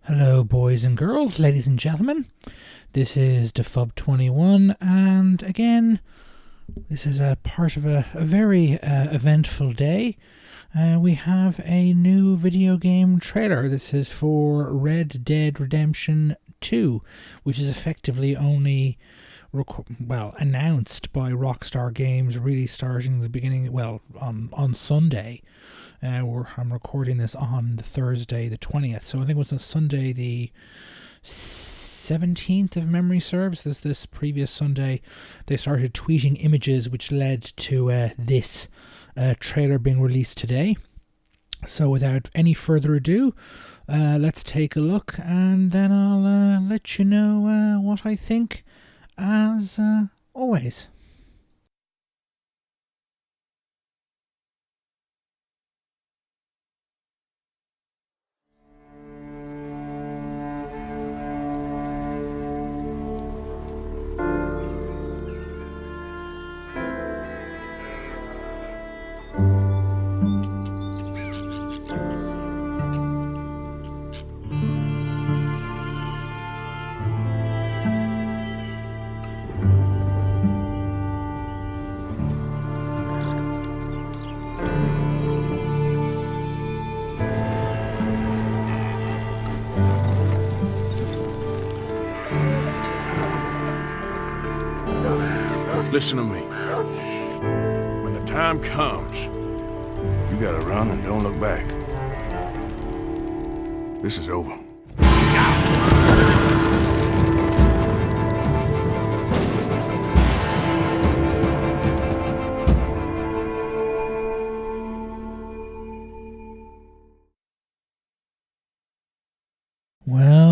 Hello, boys and girls, ladies and gentlemen. This is DeFub21, and again, this is a part of a very eventful day. We have a new video game trailer. This is for Red Dead Redemption 2, which is effectively only announced by Rockstar Games, really starting the beginning, on Sunday. I'm recording this on the Thursday, the 20th. So I think it was on Sunday, the 17th, if memory serves. This previous Sunday, they started tweeting images, which led to this trailer being released today. So without any further ado, let's take a look, and then I'll let you know what I think, as always. Listen to me. When the time comes, you gotta run and don't look back. This is over. Well.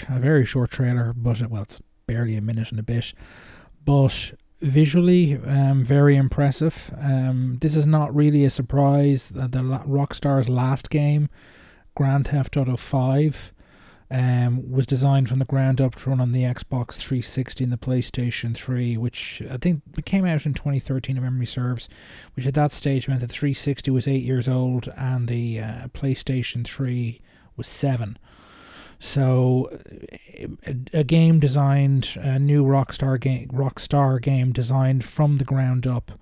A very short trailer, but it's barely a minute and a bit. But visually, very impressive. This is not really a surprise. The Rockstar's last game, Grand Theft Auto 5, was designed from the ground up to run on the Xbox 360 and the PlayStation 3, which I think came out in 2013, if memory serves, which at that stage meant that 360 was 8 years old and the PlayStation 3 was 7. So a game designed, a new Rockstar game designed from the ground up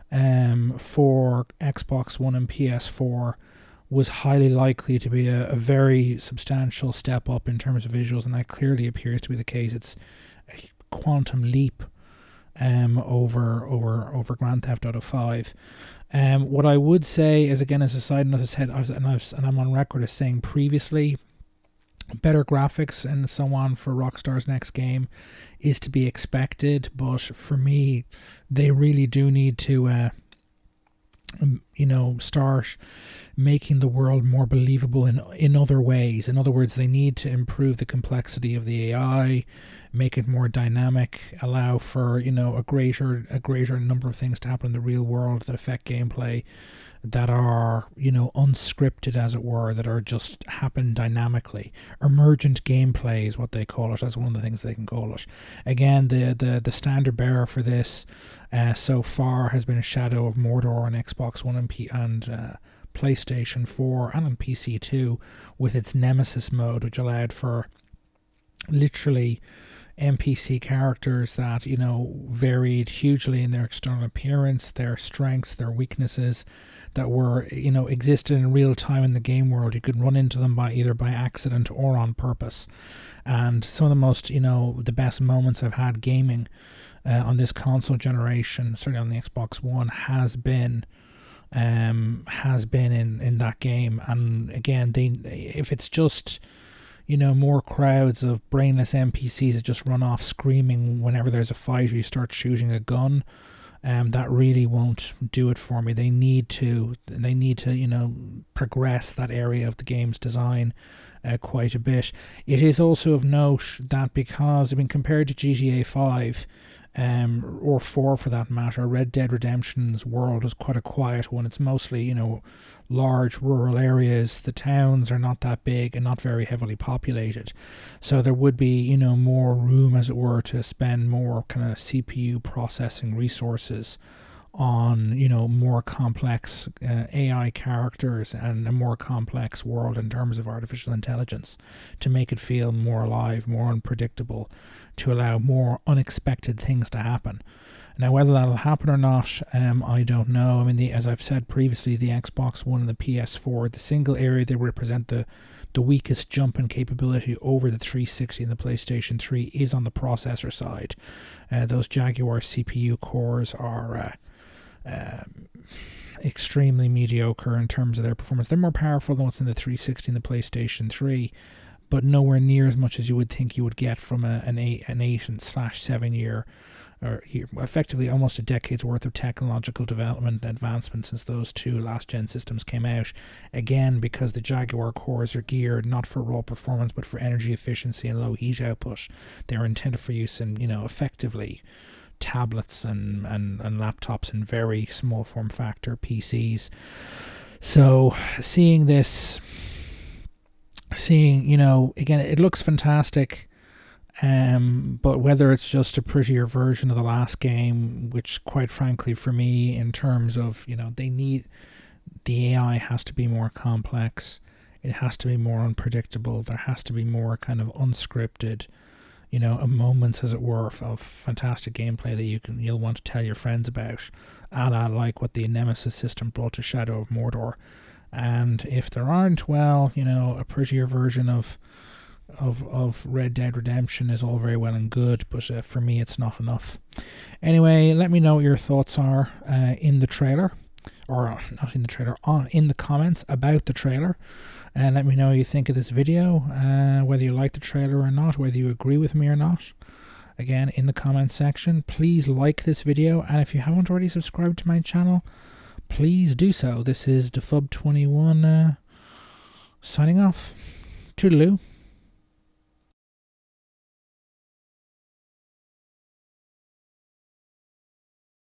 for Xbox One and PS4 was highly likely to be a very substantial step up in terms of visuals, and that clearly appears to be the case. It's a quantum leap over Grand Theft Auto 5. What I would say is, again, as a side note, as I said, and I'm on record as saying previously, better graphics and so on for Rockstar's next game is to be expected, but for me, they really do need to start making the world more believable in other ways. In other words, they need to improve the complexity of the AI, make it more dynamic, allow for a greater number of things to happen in the real world that affect gameplay, that are unscripted, as it were, that are just happen dynamically. Emergent gameplay is what they call it. That's one of the things they can call it. Again, the standard bearer for this so far has been Shadow of Mordor on Xbox One and PlayStation 4 and on PC too, with its Nemesis mode, which allowed for literally NPC characters that varied hugely in their external appearance, their strengths, their weaknesses, that were existed in real time in the game world. You could run into them either by accident or on purpose. And some of the most the best moments I've had gaming on this console generation, certainly on the Xbox One, has been in that game. And again, if it's just more crowds of brainless NPCs that just run off screaming whenever there's a fight or you start shooting a gun, that really won't do it for me. They need to progress that area of the game's design quite a bit. It is also of note that because, compared to GTA 5, or 4 for that matter, Red Dead Redemption's world is quite a quiet one. It's mostly, large rural areas. The towns are not that big and not very heavily populated. So there would be, more room, as it were, to spend more kind of CPU processing resources on, you know, more complex AI characters and a more complex world in terms of artificial intelligence, to make it feel more alive, more unpredictable, to allow more unexpected things to happen. Now, whether that'll happen or not, I don't know. I mean, as I've said previously, the Xbox One and the PS4, the single area they represent the weakest jump in capability over the 360 and the PlayStation 3 is on the processor side. Those Jaguar CPU cores are extremely mediocre in terms of their performance. They're more powerful than what's in the 360 and the PlayStation 3, but nowhere near as much as you would think you would get from an 8/7 year, or effectively almost a decade's worth of technological development and advancement since those two last gen systems came out. Again, because the Jaguar cores are geared not for raw performance but for energy efficiency and low heat output. They're intended for use in, you know, effectively tablets and laptops and very small form factor PCs. So seeing, you know, again, it looks fantastic. But whether it's just a prettier version of the last game, which quite frankly for me, in terms of, you know, the AI has to be more complex, it has to be more unpredictable, there has to be more kind of unscripted, you know, moments, as it were, of fantastic gameplay that you'll want to tell your friends about, a la like what the Nemesis system brought to Shadow of Mordor. And if there aren't, well, you know, a prettier version of Red Dead Redemption is all very well and good, but for me it's not enough. Anyway, let me know what your thoughts are in the trailer, or not in the trailer, in the comments about the trailer, and let me know what you think of this video, whether you like the trailer or not, whether you agree with me or not. Again, in the comments section. Please like this video, and if you haven't already subscribed to my channel, please do so. This is Defub21 signing off. Toodaloo.